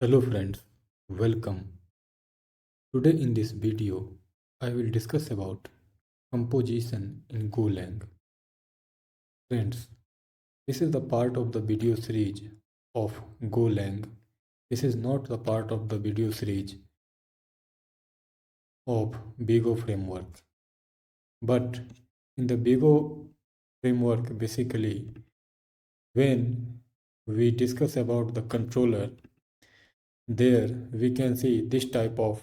Hello friends, welcome. Today in this video, I will discuss about composition in Golang. Friends, this is the part of the video series of Golang. This is not the part of the video series of Bigo framework. But in the Bigo framework, basically, when we discuss about the controller, there we can see this type of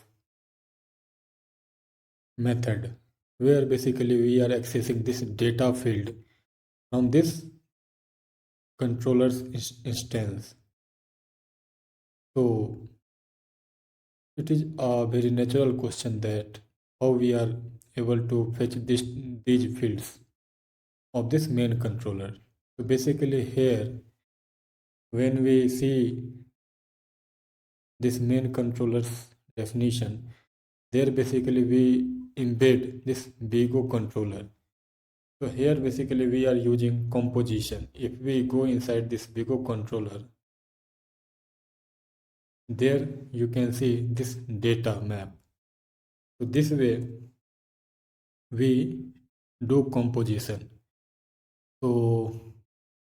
method where basically we are accessing this data field from this controller's instance. So it is a very natural question that how we are able to fetch these fields of this main controller. So basically here when we see this main controller's definition, there basically we embed this Bigo controller. So here basically we are using composition. If we go inside this Bigo controller, there you can see this data map. So this way we do composition. So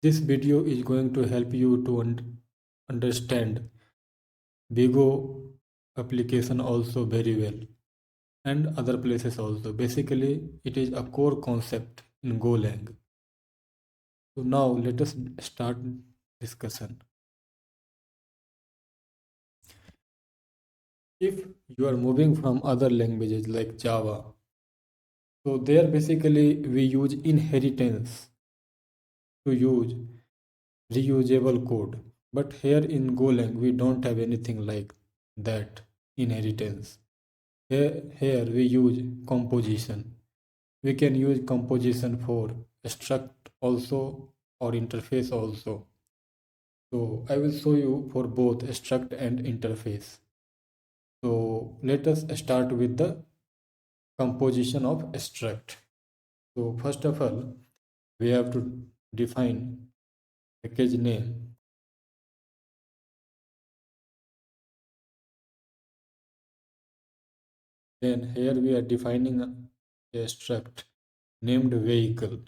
this video is going to help you to understand Bigo application also very well and other places also. Basically, it is a core concept in Golang. So now let us start discussion. If you are moving from other languages like Java, so there basically we use inheritance to use reusable code. But here in Golang, we don't have anything like that inheritance. Here we use composition. We can use composition for struct also or interface also. So I will show you for both struct and interface. So let us start with the composition of struct. So first of all, we have to define package name. Then here we are defining a struct named vehicle.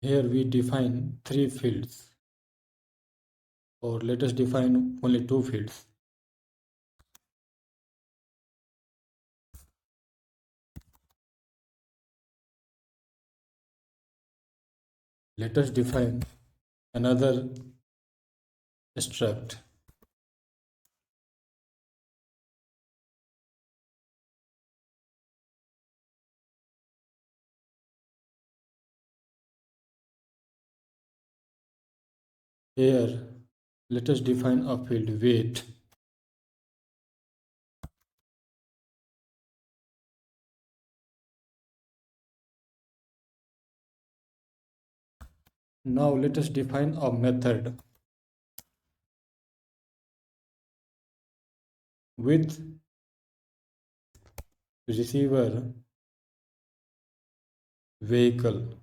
Here we define three fields, or let us define only two fields. Let us define another struct. Here, let us define a field weight. Now let us define a method with receiver vehicle.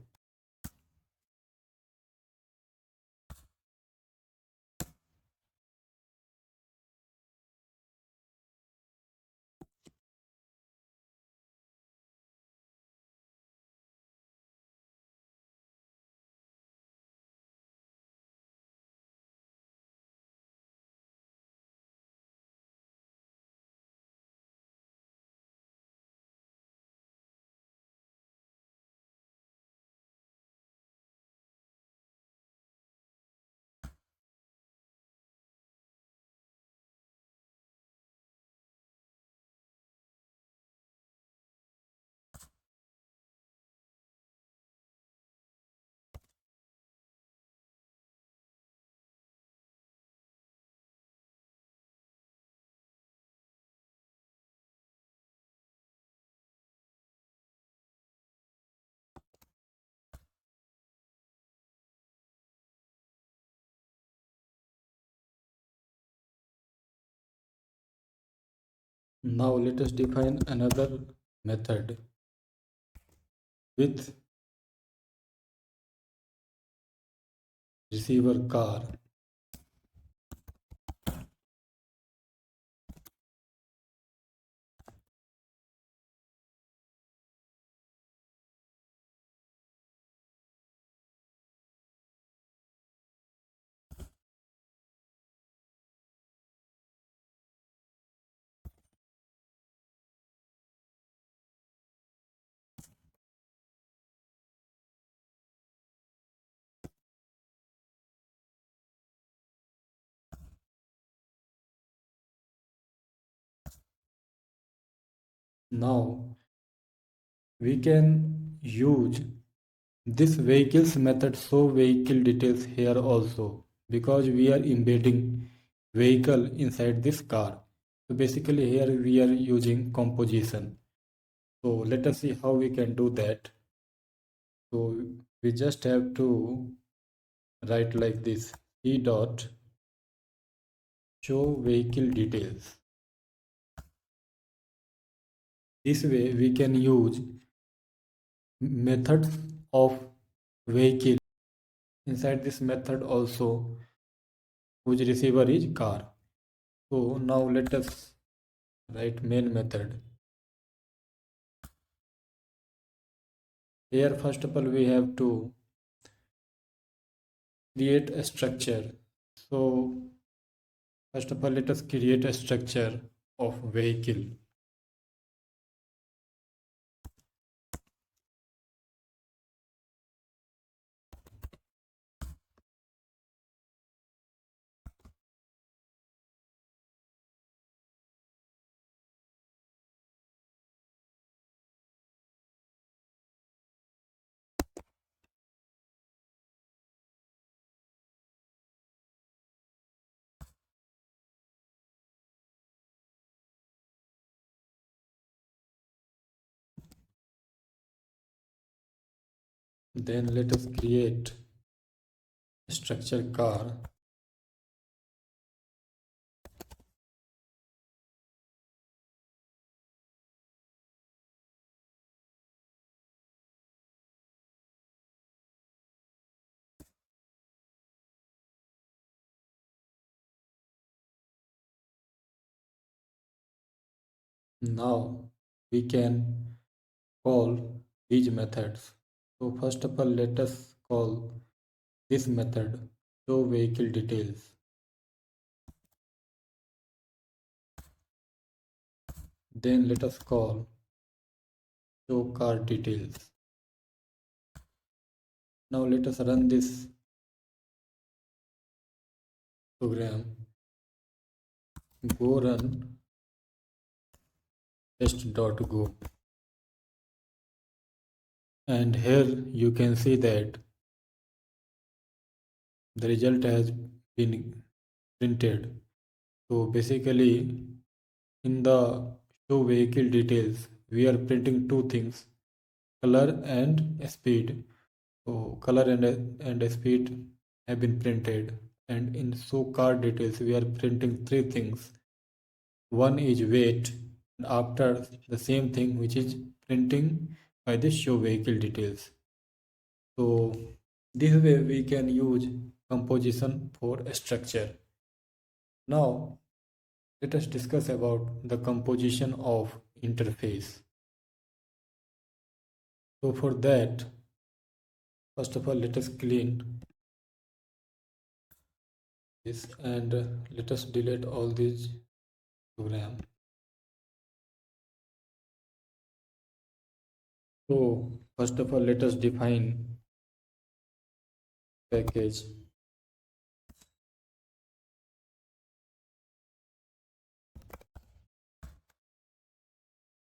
Now let us define another method with receiver car. Now we can use this vehicles method show vehicle details here also because we are embedding vehicle inside this car. So basically here we are using composition. So let us see how we can do that. So we just have to write like this: C dot show vehicle details. This way we can use methods of vehicle inside this method also whose receiver is car. So now let us write main method. Here first of all we have to create a structure. So first of all let us create a structure of vehicle. Then let us create a structure car. Now we can call these methods. So first of all let us call this method show vehicle details. Then let us call show car details. Now let us run this program. Go run test.go, and here you can see that the result has been printed. So basically in the show vehicle details we are printing two things: color and speed. So color and speed have been printed, and in show car details we are printing three things. One is weight, and after the same thing which is printing by the show vehicle details. So this way we can use composition for a structure. Now let us discuss about the composition of interface. So for that, first of all let us clean this, and let us delete all these program. So first of all let us define package.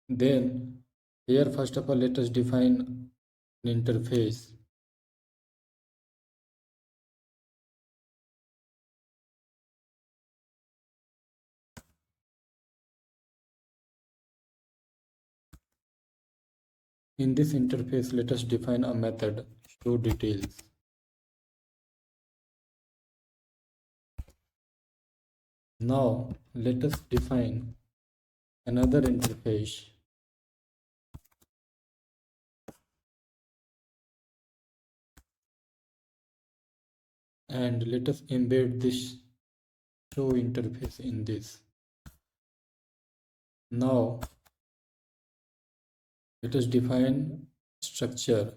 Then here first of all let us define an interface. In this interface let us define a method show details. Now let us define another interface, and let us embed this show interface in this. Now let us define structure.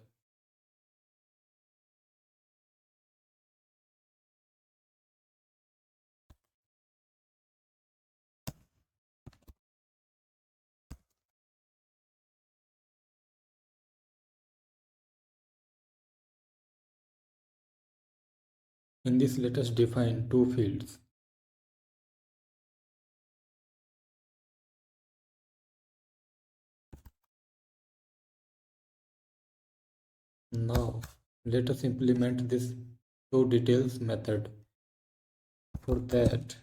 In this, let us define two fields. Now let us implement this show details method. For that,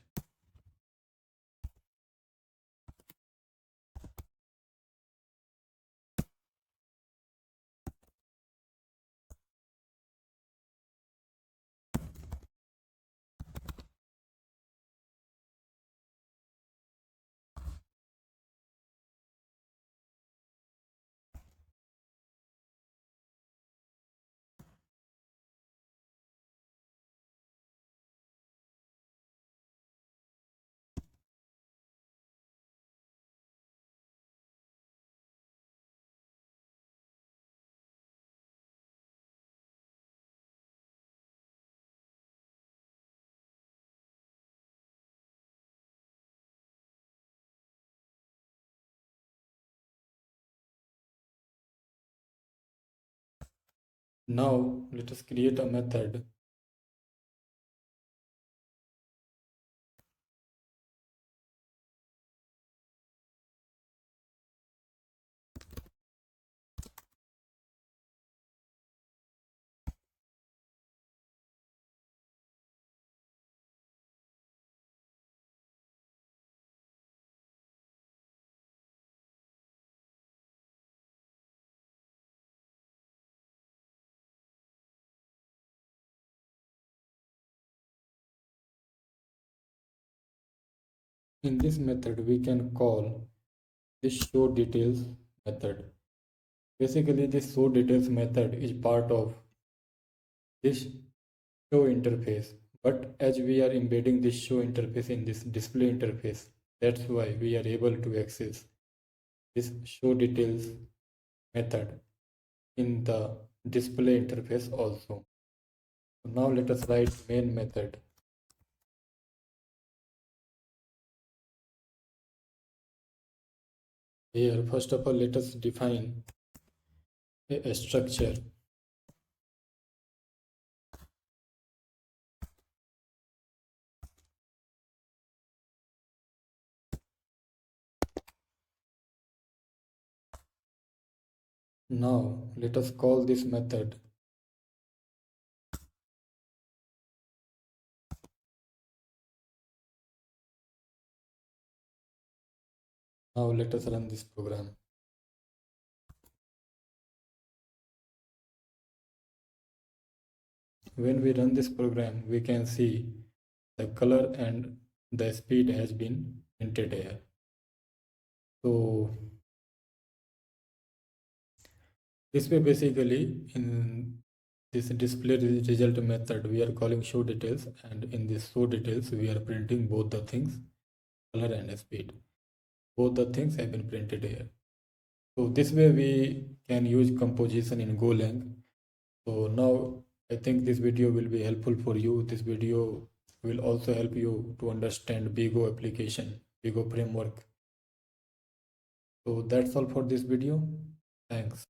now let us create a method. In this method, we can call this show details method. Basically, this show details method is part of this show interface. But as we are embedding this show interface in this display interface, that's why we are able to access this show details method in the display interface also. Now let us write main method. Here, first of all, let us define a structure. Now let us call this method. Now let us run this program. When we run this program, we can see the color and the speed has been printed here. So this way, basically, in this display result method, we are calling show details, and in this show details, we are printing both the things, color and speed. Both the things have been printed here. So this way we can use composition in Golang. So now I think this video will be helpful for you. This video will also help you to understand Bigo application, Bigo framework. So that's all for this video. Thanks.